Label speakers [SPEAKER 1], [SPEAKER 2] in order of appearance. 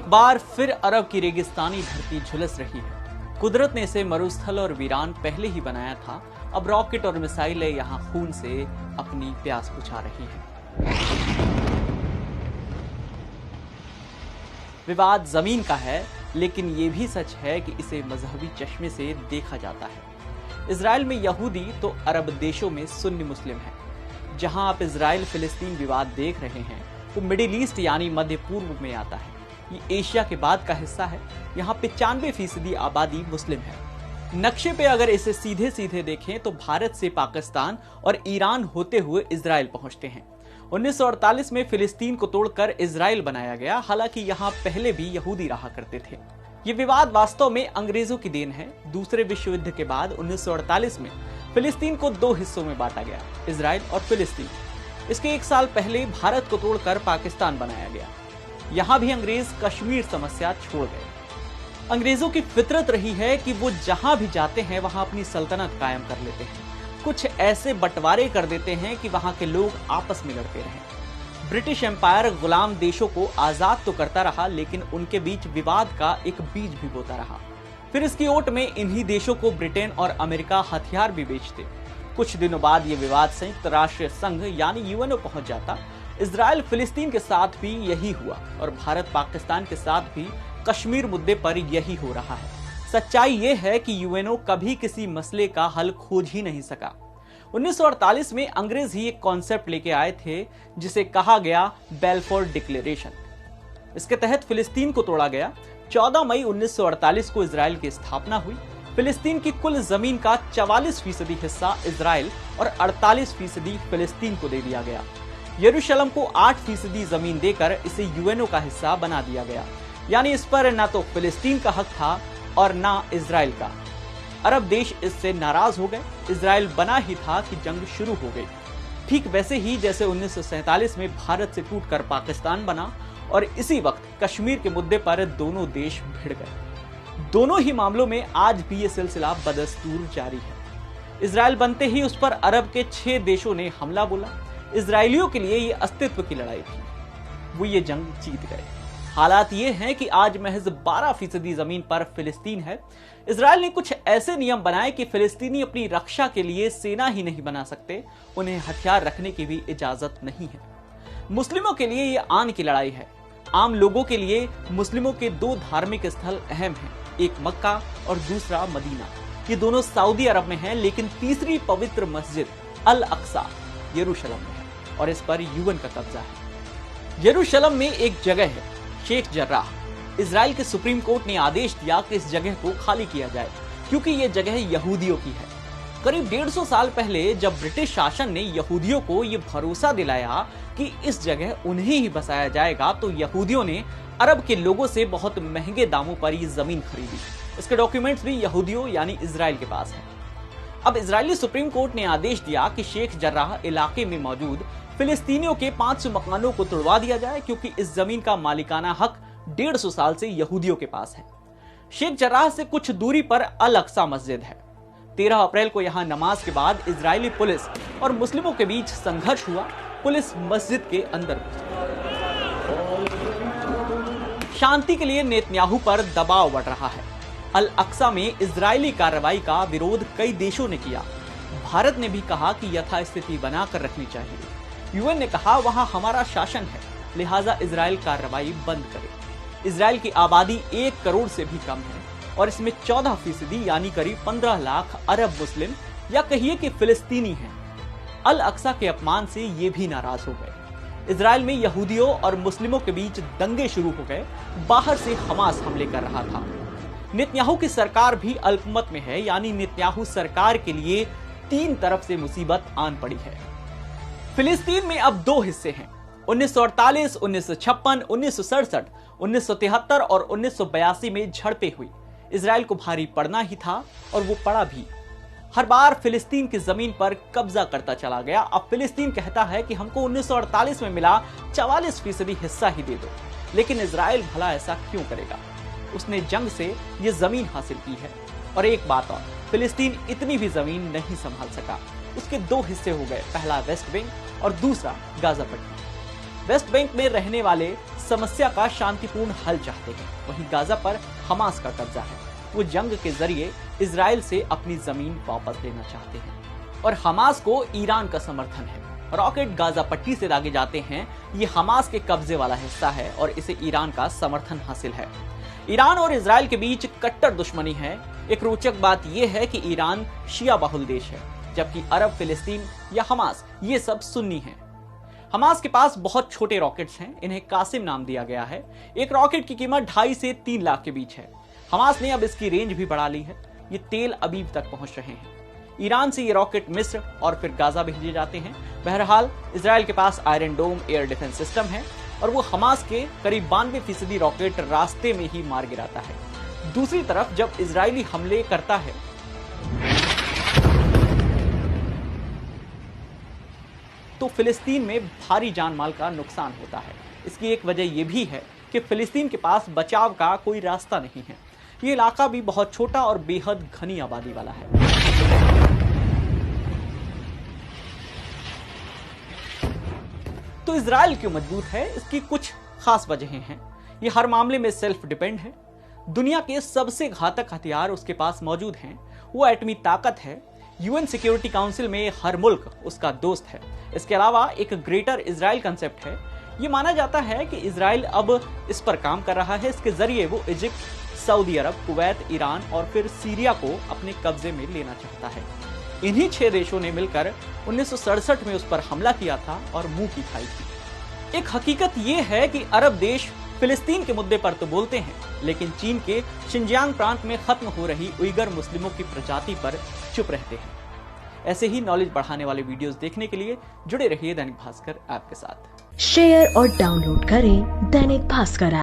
[SPEAKER 1] एक बार फिर अरब की रेगिस्तानी धरती झुलस रही है। कुदरत ने इसे मरुस्थल और वीरान पहले ही बनाया था। अब रॉकेट और मिसाइलें यहां खून से अपनी प्यास बुझा रही हैं। विवाद जमीन का है, लेकिन यह भी सच है कि इसे मजहबी चश्मे से देखा जाता है। इजराइल में यहूदी तो अरब देशों में सुन्नी मुस्लिम है। जहां आप इजराइल फिलिस्तीन विवाद देख रहे हैं वो मिडिल ईस्ट यानी मध्य पूर्व में आता है। ये एशिया के बाद का हिस्सा है। यहाँ 95% आबादी मुस्लिम है। नक्शे पे अगर इसे सीधे सीधे देखें तो भारत से पाकिस्तान और ईरान होते हुए इजराइल पहुंचते हैं। 1948 में फिलिस्तीन को तोड़कर इजराइल बनाया गया। हालांकि यहाँ पहले भी यहूदी रहा करते थे। ये विवाद वास्तव में अंग्रेजों की देन है। दूसरे विश्व युद्ध के बाद 1948 में फिलिस्तीन को 2 हिस्सों में बांटा गया, इजराइल और फिलिस्तीन। इसके 1 साल पहले भारत को तोड़कर पाकिस्तान बनाया गया। यहां भी अंग्रेज कश्मीर समस्या छोड़ गए। अंग्रेजों की फितरत रही है कि वो जहां भी जाते हैं वहां अपनी सल्तनत कायम कर लेते हैं। कुछ ऐसे बंटवारे कर देते हैं कि वहां के लोग आपस में लड़ते रहें। ब्रिटिश एम्पायर गुलाम देशों को आजाद तो करता रहा, लेकिन उनके बीच विवाद का एक बीज भी बोता रहा। फिर इसकी ओट में इन्हीं देशों को ब्रिटेन और अमेरिका हथियार भी बेचते। कुछ दिनों बाद ये विवाद संयुक्त राष्ट्र संघ यानी यूएनओ पहुंच जाता। इजराइल फिलिस्तीन के साथ भी यही हुआ और भारत पाकिस्तान के साथ भी कश्मीर मुद्दे पर यही हो रहा है। सच्चाई ये है कि यूएनओ कभी किसी मसले का हल खोज ही नहीं सका। 1948 में अंग्रेज ही एक कॉन्सेप्ट लेके आए थे जिसे कहा गया बेल्फोर डिक्लेरेशन। इसके तहत फिलिस्तीन को तोड़ा गया। 14 मई 1948 को इजराइल की स्थापना हुई। फिलिस्तीन की कुल जमीन का 44% हिस्सा इजराइल और 48% फिलिस्तीन को दे दिया गया। यरूशलेम को 8% जमीन देकर इसे यूएनओ का हिस्सा बना दिया गया। यानी इस पर ना तो फिलिस्तीन का हक था और ना इजराइल का। अरब देश इससे नाराज हो गए। इजराइल बना ही था कि जंग शुरू हो गई। ठीक वैसे ही जैसे 1947 में भारत से टूटकर पाकिस्तान बना और इसी वक्त कश्मीर के मुद्दे पर दोनों देश भिड़ गए। दोनों ही मामलों में आज भी ये सिलसिला बदस्तूर जारी है। इजराइल बनते ही उस पर अरब के 6 देशों ने हमला बोला। इजरायलियों के लिए ये अस्तित्व की लड़ाई थी। वो ये जंग जीत गए। हालात ये हैं कि आज महज 12% जमीन पर फिलिस्तीन है। इजराइल ने कुछ ऐसे नियम बनाए कि फिलिस्तीनी अपनी रक्षा के लिए सेना ही नहीं बना सकते, उन्हें हथियार रखने की भी इजाजत नहीं है। मुस्लिमों के लिए ये आन की लड़ाई है। आम लोगों के लिए मुस्लिमों के 2 धार्मिक स्थल अहम हैं, एक मक्का और दूसरा मदीना। ये दोनों सऊदी अरब में हैं, लेकिन तीसरी पवित्र मस्जिद अल अक्सा यरूशलेम में है और इस पर यूएन का कब्जा है। यरूशलेम में एक जगह है शेख जर्राह। इजराइल के सुप्रीम कोर्ट ने आदेश दिया कि इस जगह को खाली किया जाए क्योंकि यह जगह यहूदियों की है। करीब 150 साल पहले जब ब्रिटिश शासन ने यहूदियों को यह भरोसा दिलाया कि इस जगह उन्हें ही बसाया जाएगा, तो यहूदियों ने अरब के लोगों से बहुत महंगे दामों पर यह जमीन खरीदी। इसके डॉक्यूमेंट्स भी यहूदियों यानी इजराइल के पास है। अब इजरायली सुप्रीम कोर्ट ने आदेश दिया कि शेख जर्राह इलाके में मौजूद फिलिस्तीनियों के 500 मकानों को तोड़वा दिया जाए क्योंकि इस जमीन का मालिकाना हक 150 साल से यहूदियों के पास है। शेख जर्राह से कुछ दूरी पर अल अक्सा मस्जिद है। 13 अप्रैल को यहां नमाज के बाद इजरायली पुलिस और मुस्लिमों के बीच संघर्ष हुआ। पुलिस मस्जिद के अंदर शांति के लिए नेतन्याहू पर दबाव बढ़ रहा है। अल अक्सा में इजरायली कार्रवाई का विरोध कई देशों ने किया। भारत ने भी कहा कि यथास्थिति बनाकर रखनी चाहिए। यूएन ने कहा वहां हमारा शासन है, लिहाजा इजराइल कार्रवाई बंद करे। इजराइल की आबादी 1 करोड़ से भी कम है और इसमें 14% यानी करीब 15 लाख अरब मुस्लिम या कहिए कि फिलिस्तीनी हैं। अल अक्सा के अपमान से ये भी नाराज हो गए। इजराइल में यहूदियों और मुस्लिमों के बीच दंगे शुरू हो गए। बाहर से हमास हमले कर रहा था। नेतन्याहू की सरकार भी अल्पमत में है, यानी नेतन्याहू सरकार के लिए 3 तरफ से मुसीबत आन पड़ी है। फिलिस्तीन में अब 2 हिस्से हैं। 1948, 1956, 1967, 1973 और 1982 में झड़पें हुई। इजराइल को भारी पड़ना ही था और वो पड़ा भी। हर बार फिलिस्तीन की जमीन पर कब्जा करता चला गया। अब फिलिस्तीन कहता है कि हमको 1948 में मिला 44% हिस्सा ही दे दो, लेकिन इजराइल भला ऐसा क्यों करेगा? उसने जंग से ये जमीन हासिल की है। और एक बात और, फिलिस्तीन इतनी भी जमीन नहीं संभाल सका। उसके 2 हिस्से हो गए, पहला वेस्ट बैंक और दूसरा गाजा पट्टी। वेस्ट बैंक में रहने वाले इस समस्या का शांतिपूर्ण हल चाहते हैं। वहीं गाजा पर हमास का कब्जा है। वो जंग के जरिए इजराइल से अपनी जमीन वापस लेना चाहते हैं और हमास को ईरान का समर्थन है। रॉकेट गाजा पट्टी से दागे जाते हैं। ये हमास के कब्जे वाला हिस्सा है और इसे ईरान का समर्थन हासिल है। ईरान और इजराइल के बीच कट्टर दुश्मनी है। एक रोचक बात यह है कि ईरान शिया बहुल देश है, जबकि अरब, फिलिस्तीन या हमास ये सब सुन्नी हैं। हमास के पास बहुत छोटे रॉकेट्स हैं, इन्हें कासिम नाम दिया गया है। एक रॉकेट की कीमत 2.5 से 3 लाख के बीच है। हमास ने अब इसकी रेंज भी बढ़ा ली है। ये तेल अबीब तक पहुंच रहे हैं। ईरान से ये रॉकेट मिस्र और फिर गाजा भेजे जाते हैं। बहरहाल इजराइल के पास आयरन डोम एयर डिफेंस सिस्टम है और वो हमास के करीब 92% रॉकेट रास्ते में ही मार गिराता है। दूसरी तरफ जब इजरायली हमले करता है तो फिलिस्तीन में भारी जान माल का नुकसान होता है। इसकी एक वजह यह भी है कि फिलिस्तीन के पास बचाव का कोई रास्ता नहीं है। ये इलाका भी बहुत छोटा और बेहद घनी आबादी वाला है। तो इजराइल क्यों मजबूत है, इसकी कुछ खास वजहें हैं। ये हर मामले में सेल्फ डिपेंड है। दुनिया के सबसे घातक हथियार उसके पास मौजूद हैं। वो एटमी ताकत है। यूएन सिक्योरिटी काउंसिल में हर मुल्क उसका दोस्त है। इसके अलावा एक ग्रेटर इजराइल कंसेप्ट है। ये माना जाता है कि इजराइल अब इस पर काम कर रहा है। इसके जरिए वो इजिप्ट, सऊदी अरब, कुवैत, ईरान और फिर सीरिया को अपने कब्जे में लेना चाहता है। इन्हीं 6 देशों ने मिलकर 1967 में उस पर हमला किया था और मुंह की खाई थी। एक हकीकत ये है कि अरब देश फिलिस्तीन के मुद्दे पर तो बोलते हैं, लेकिन चीन के शिनजियांग प्रांत में खत्म हो रही उइगर मुस्लिमों की प्रजाति पर चुप रहते हैं। ऐसे ही नॉलेज बढ़ाने वाले वीडियोस देखने के लिए जुड़े रहिए दैनिक भास्कर ऐप के साथ।
[SPEAKER 2] शेयर और डाउनलोड करें दैनिक भास्कर ऐप।